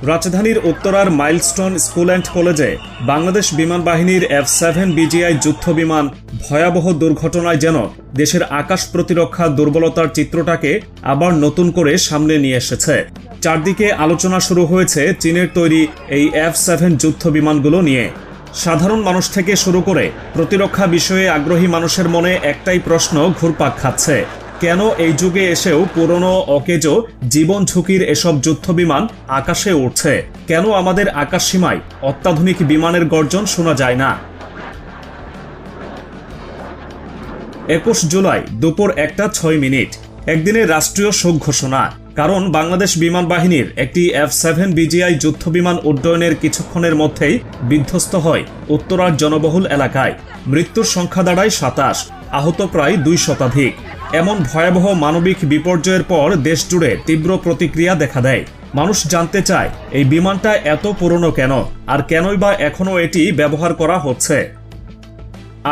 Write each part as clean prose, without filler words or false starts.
রাজধানীর উত্তরার milestone school and কলেজে বাংলাদেশ বিমান বাহিনীর F-7 BGI যুদ্ধ বিমান ভয়াবহ দুর্ঘটনায় যেন দেশের আকাশ প্রতিরক্ষা দুর্বলতার চিত্রটাকে আবার নতুন করে সামনে নিয়ে এসেছে। চারদিকে আলোচনা শুরু হয়েছে চীনের তৈরি এই F-7 যুদ্ধ বিমানগুলো নিয়ে। সাধারণ মানুষ থেকে শুরু করে প্রতিরক্ষা বিষয়ে আগ্রহী মানুষের মনে একটাই প্রশ্ন ঘুরপাক খাচ্ছে, কেন এই যুগে এসেও পুরনো অকেজো জীবন ঝুঁকির এসব যুদ্ধ বিমান আকাশে উঠছে? কেন আমাদের আকাশ সীমায় অত্যাধুনিক বিমানের গর্জন শোনা যায় না? 21 জুলাই দুপুর 1:06 একদিনে রাষ্ট্রীয় শোক ঘোষণা। কারণ বাংলাদেশ বিমান বাহিনীর একটি F-7 BGI যুদ্ধ বিমান উড্ডয়নের কিছুক্ষণের মধ্যেই বিধ্বস্ত হয় উত্তরার জনবহুল এলাকায়। মৃত্যুর সংখ্যা দাঁড়ায় 27, আহত প্রায় 2 শতাধিক। এমন ভয়াবহ মানবিক বিপর্যয়ের পর দেশ জুড়ে তীব্র প্রতিক্রিয়া দেখা দেয়। মানুষ জানতে চায় এই বিমানটা এত পুরনো কেন, আর কেনই বা এখনো এটি ব্যবহার করা হচ্ছে।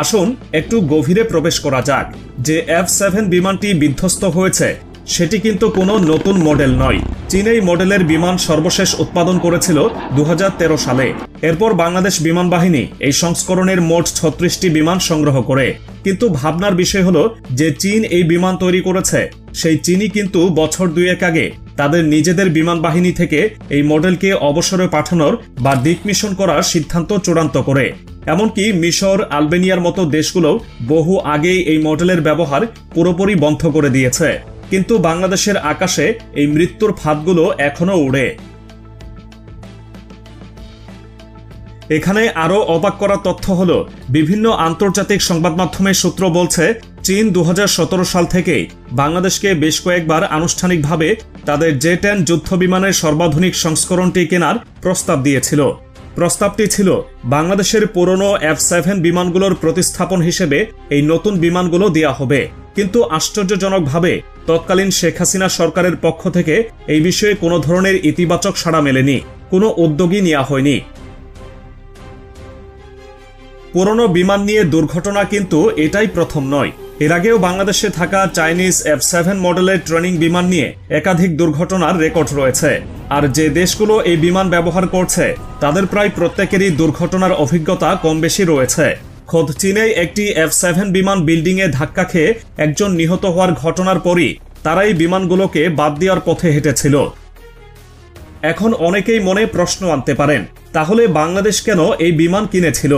আসুন একটু গভীরে প্রবেশ করা যাক। যে F-7 বিমানটি বিধ্বস্ত হয়েছে সেটি কিন্তু কোনো নতুন মডেল নয়। চীন এই মডেলের বিমান সর্বশেষ উৎপাদন করেছিল 2013 সালে। এরপর বাংলাদেশ বিমান বাহিনী এই সংস্করণের মোট 36টি বিমান সংগ্রহ করে। কিন্তু ভাবনার বিষয় হলো যে চীন এই বিমান তৈরি করেছে, সেই চীনই কিন্তু বছর দুয়েক আগে তাদের নিজেদের বিমান বাহিনী থেকে এই মডেলকে অবসরে পাঠানোর বা ডিকমিশন করার সিদ্ধান্ত চূড়ান্ত করে। এমনকি মিশর, আলবেনিয়ার মতো দেশগুলোও বহু আগেই এই মডেলের ব্যবহার পুরোপুরি বন্ধ করে দিয়েছে। কিন্তু বাংলাদেশের আকাশে এই মৃত্যুর ফাঁদগুলো এখনো উড়ে। এখানে আরো অবাক করা তথ্য হলো, বিভিন্ন আন্তর্জাতিক সংবাদ মাধ্যমের সূত্র বলছে চীন 2017 সাল থেকেই বাংলাদেশকে বেশ কয়েকবার আনুষ্ঠানিকভাবে তাদের J-10 যুদ্ধ বিমানের সর্বাধুনিক সংস্করণটি কেনার প্রস্তাব দিয়েছিল। প্রস্তাবটি ছিল বাংলাদেশের পুরনো F-7 বিমানগুলোর প্রতিস্থাপন হিসেবে এই নতুন বিমানগুলো দেয়া হবে। কিন্তু আশ্চর্যজনকভাবে তৎকালীন শেখ হাসিনা সরকারের পক্ষ থেকে এই বিষয়ে কোনো ধরনের ইতিবাচক সাড়া মেলেনি, কোনো উদ্যোগই নেওয়া হয়নি। পুরনো বিমান নিয়ে দুর্ঘটনা কিন্তু এটাই প্রথম নয়। এর আগেও বাংলাদেশে থাকা চাইনিজ F-7 মডেলের ট্রেনিং বিমান নিয়ে একাধিক দুর্ঘটনার রেকর্ড রয়েছে। আর যে দেশগুলো এই বিমান ব্যবহার করছে তাদের প্রায় প্রত্যেকেরই দুর্ঘটনার অভিজ্ঞতা কম বেশি রয়েছে। খোদ চীনেই একটি F-7 বিমান বিল্ডিংয়ে ধাক্কা খেয়ে একজন নিহত হওয়ার ঘটনার পরই তারা এই বিমানগুলোকে বাদ দেওয়ার পথে হেঁটেছিল। এখন অনেকেই মনে প্রশ্ন আনতে পারেন, তাহলে বাংলাদেশ কেন এই বিমান কিনেছিল?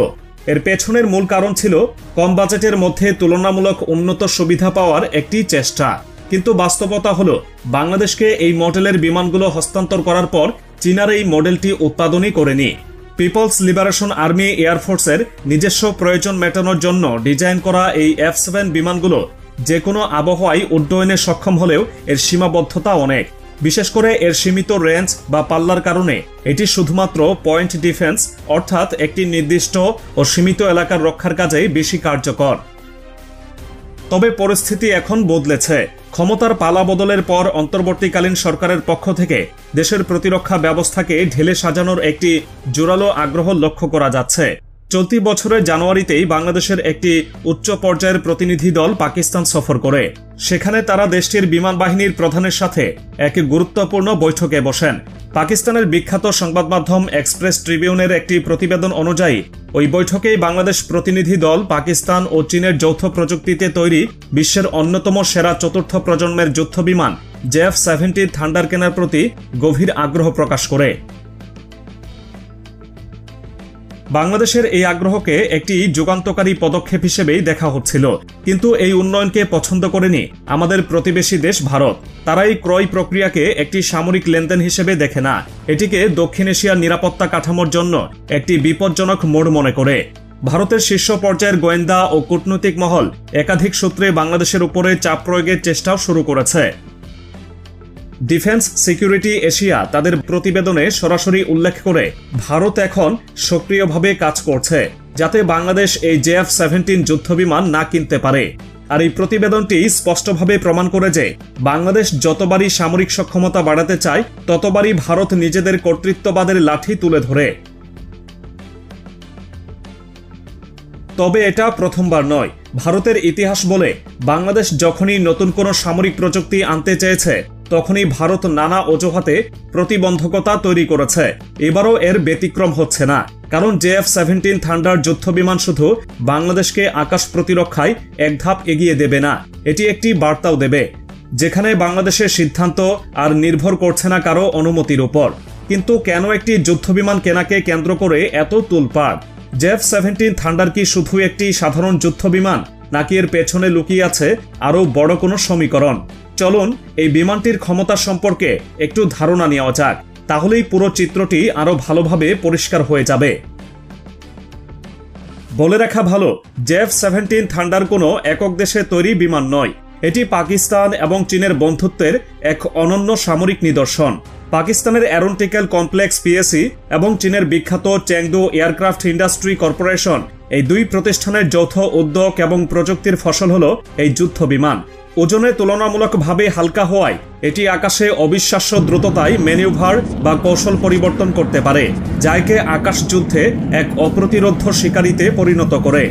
এর পেছনের মূল কারণ ছিল কম বাজেটের মধ্যে তুলনামূলক উন্নত সুবিধা পাওয়ার একটি চেষ্টা। কিন্তু বাস্তবতা হলো বাংলাদেশকে এই মডেলের বিমানগুলো হস্তান্তর করার পর চীনার এই মডেলটি উৎপাদনই করেনি। পিপলস লিবারেশন আর্মি এয়ারফোর্সের নিজস্ব প্রয়োজন মেটানোর জন্য ডিজাইন করা এই F-7 বিমানগুলো যে কোনো আবহাওয়ায় উড্ডয়নে সক্ষম হলেও এর সীমাবদ্ধতা অনেক। বিশেষ করে এর সীমিত রেঞ্জ বা পাল্লার কারণে এটি শুধুমাত্র পয়েন্ট ডিফেন্স অর্থাৎ একটি নির্দিষ্ট ও সীমিত এলাকার রক্ষার কাজেই বেশি কার্যকর। তবে পরিস্থিতি এখন বদলেছে। ক্ষমতার পালা বদলের পর অন্তর্বর্তীকালীন সরকারের পক্ষ থেকে দেশের প্রতিরক্ষা ব্যবস্থাকে ঢেলে সাজানোর একটি জোরালো আগ্রহ লক্ষ্য করা যাচ্ছে। চলতি বছরের জানুয়ারিতেই বাংলাদেশের একটি উচ্চ পর্যায়ের প্রতিনিধি দল পাকিস্তান সফর করে। সেখানে তারা দেশটির বিমান বাহিনীর প্রধানের সাথে এক গুরুত্বপূর্ণ বৈঠকে বসেন। পাকিস্তানের বিখ্যাত সংবাদ মাধ্যম এক্সপ্রেস ট্রিবিউনের একটি প্রতিবেদন অনুযায়ী ওই বৈঠকেই বাংলাদেশ প্রতিনিধি দল পাকিস্তান ও চীনের যৌথ প্রযুক্তিতে তৈরি বিশ্বের অন্যতম সেরা চতুর্থ প্রজন্মের যুদ্ধ বিমান JF-70 থান্ডার কেনার প্রতি গভীর আগ্রহ প্রকাশ করে। বাংলাদেশের এই আগ্রহকে একটি যুগান্তকারী পদক্ষেপ হিসেবেই দেখা হচ্ছিল। কিন্তু এই উন্নয়নকে পছন্দ করেনি আমাদের প্রতিবেশী দেশ ভারত। তারা এই ক্রয় প্রক্রিয়াকে একটি সামরিক লেনদেন হিসেবে দেখে না, এটিকে দক্ষিণ এশিয়ার নিরাপত্তা কাঠামোর জন্য একটি বিপজ্জনক মোড় মনে করে। ভারতের শীর্ষ পর্যায়ের গোয়েন্দা ও কূটনৈতিক মহল একাধিক সূত্রে বাংলাদেশের উপরে চাপ প্রয়োগের চেষ্টাও শুরু করেছে। ডিফেন্স সিকিউরিটি এশিয়া তাদের প্রতিবেদনে সরাসরি উল্লেখ করে ভারত এখন সক্রিয়ভাবে কাজ করছে যাতে বাংলাদেশ এই JF-17 যুদ্ধবিমান না কিনতে পারে। আর এই প্রতিবেদনটি স্পষ্টভাবে প্রমাণ করে যে বাংলাদেশ যতবারই সামরিক সক্ষমতা বাড়াতে চায় ততবারই ভারত নিজেদের কর্তৃত্ববাদের লাঠি তুলে ধরে। তবে এটা প্রথমবার নয়। ভারতের ইতিহাস বলে বাংলাদেশ যখনই নতুন কোনো সামরিক প্রযুক্তি আনতে চেয়েছে তখনই ভারত নানা অজুহাতে প্রতিবন্ধকতা তৈরি করেছে। এবারও এর ব্যতিক্রম হচ্ছে না, কারণ JF-17 থান্ডার যুদ্ধবিমান শুধু বাংলাদেশকে আকাশ প্রতিরক্ষায় এক ধাপ এগিয়ে দেবে না, এটি একটি বার্তাও দেবে, যেখানে বাংলাদেশের সিদ্ধান্ত আর নির্ভর করছে না কারো অনুমতির উপর। কিন্তু কেন একটি যুদ্ধবিমান কেনাকে কেন্দ্র করে এত তোলপাড়? JF-17 থান্ডার কি শুধু একটি সাধারণ যুদ্ধবিমান, নাকি এর পেছনে লুকিয়ে আছে আরও বড় কোনো সমীকরণ? চলুন এই বিমানটির ক্ষমতা সম্পর্কে একটু ধারণা নেওয়া যাক, তাহলেই পুরো চিত্রটি আরও ভালোভাবে পরিষ্কার হয়ে যাবে। বলে রাখা ভালো, JF-17 থান্ডার কোনো একক দেশে তৈরি বিমান নয়। এটি পাকিস্তান এবং চীনের বন্ধুত্বের এক অনন্য সামরিক নিদর্শন। পাকিস্তানের অ্যারোনটিক্যাল কমপ্লেক্স PAC এবং চীনের বিখ্যাত চ্যাংদু এয়ারক্রাফট ইন্ডাস্ট্রি কর্পোরেশন, এই দুই প্রতিষ্ঠানের যৌথ উদ্যোগ এবং প্রযুক্তির ফসল হল এই যুদ্ধ বিমান। ওজনে তুলনামূলকভাবে হালকা হওয়ায় এটি আকাশে অবিশ্বাস্য দ্রুততায় ম্যানিউভার বা কৌশল পরিবর্তন করতে পারে, যা একে আকাশ যুদ্ধে এক অপ্রতিরোধ্য শিকারিতে পরিণত করে।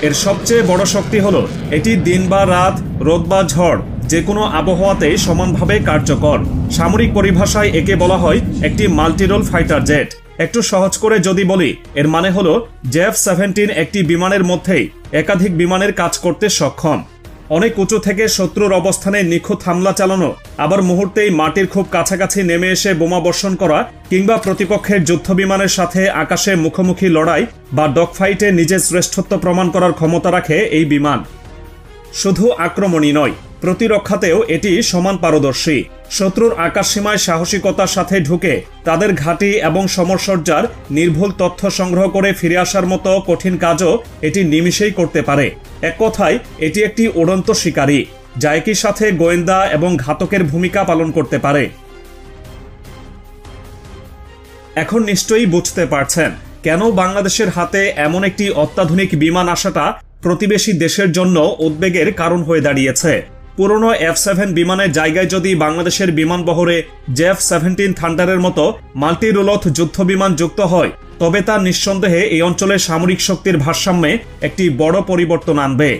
এর সবচেয়ে বড় শক্তি হলো এটি দিন বা রাত, রোদ বা ঝড়, যে কোনো আবহাওয়াতেই সমানভাবে কার্যকর। সামরিক পরিভাষায় একে বলা হয় একটি মাল্টিরোল ফাইটার জেট। একটু সহজ করে যদি বলি, এর মানে হলো JF-17 একটি বিমানের মধ্যেই একাধিক বিমানের কাজ করতে সক্ষম। অনেক উঁচু থেকে শত্রুর অবস্থানে নিখুঁত হামলা চালানো, আবার মুহূর্তেই মাটির খুব কাছাকাছি নেমে এসে বোমা বর্ষণ করা, কিংবা প্রতিপক্ষের যুদ্ধবিমানের সাথে আকাশে মুখোমুখি লড়াই বা ডগফাইটে নিজের শ্রেষ্ঠত্ব প্রমাণ করার ক্ষমতা রাখে এই বিমান। শুধু আক্রমণই নয়, প্রতিরক্ষাতেও এটি সমান পারদর্শী। শত্রুর আকাশসীমায় সাহসিকতার সাথে ঢুকে তাদের ঘাঁটি এবং সমরসজ্জার নির্ভুল তথ্য সংগ্রহ করে ফিরে আসার মতো কঠিন কাজও এটি নিমিষেই করতে পারে। এক কথায় এটি একটি উড়ন্ত শিকারী, যা একই সাথে গোয়েন্দা এবং ঘাতকের ভূমিকা পালন করতে পারে। এখন নিশ্চয়ই বুঝতে পারছেন কেন বাংলাদেশের হাতে এমন একটি অত্যাধুনিক বিমান আসাটা প্রতিবেশী দেশের জন্য উদ্বেগের কারণ হয়ে দাঁড়িয়েছে। পুরনো F-7 বিমানের জায়গায় যদি বাংলাদেশের বিমান বহরে JF-17 থান্ডারের মতো মাল্টিরোলথ যুদ্ধবিমান যুক্ত হয়, তবে তা নিঃসন্দেহে এই অঞ্চলের সামরিক শক্তির ভারসাম্যে একটি বড় পরিবর্তন আনবে।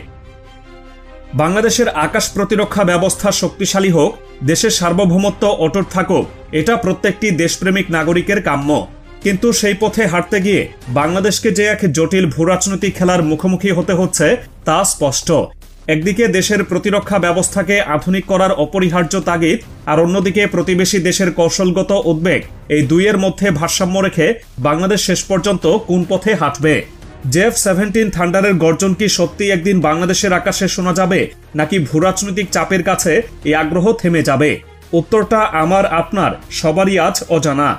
বাংলাদেশের আকাশ প্রতিরক্ষা ব্যবস্থা শক্তিশালী হোক, দেশের সার্বভৌমত্ব অটুট থাকুক, এটা প্রত্যেকটি দেশপ্রেমিক নাগরিকের কাম্য। কিন্তু সেই পথে হাঁটতে গিয়ে বাংলাদেশকে যে এক জটিল ভূরাজনৈতিক খেলার মুখোমুখি হতে হচ্ছে তা স্পষ্ট। একদিকে দেশের প্রতিরক্ষা ব্যবস্থাকে আধুনিক করার অপরিহার্য তাগিদ, আর অন্যদিকে প্রতিবেশী দেশের কৌশলগত উদ্বেগ। এই দুইয়ের মধ্যে ভারসাম্য রেখে বাংলাদেশ শেষ পর্যন্ত কোন পথে হাঁটবে? JF-17 থান্ডারের গর্জন কি সত্যি একদিন বাংলাদেশের আকাশে শোনা যাবে, নাকি ভূরাজনৈতিক চাপের কাছে এই আগ্রহ থেমে যাবে? উত্তরটা আমার আপনার সবারই আজ অজানা।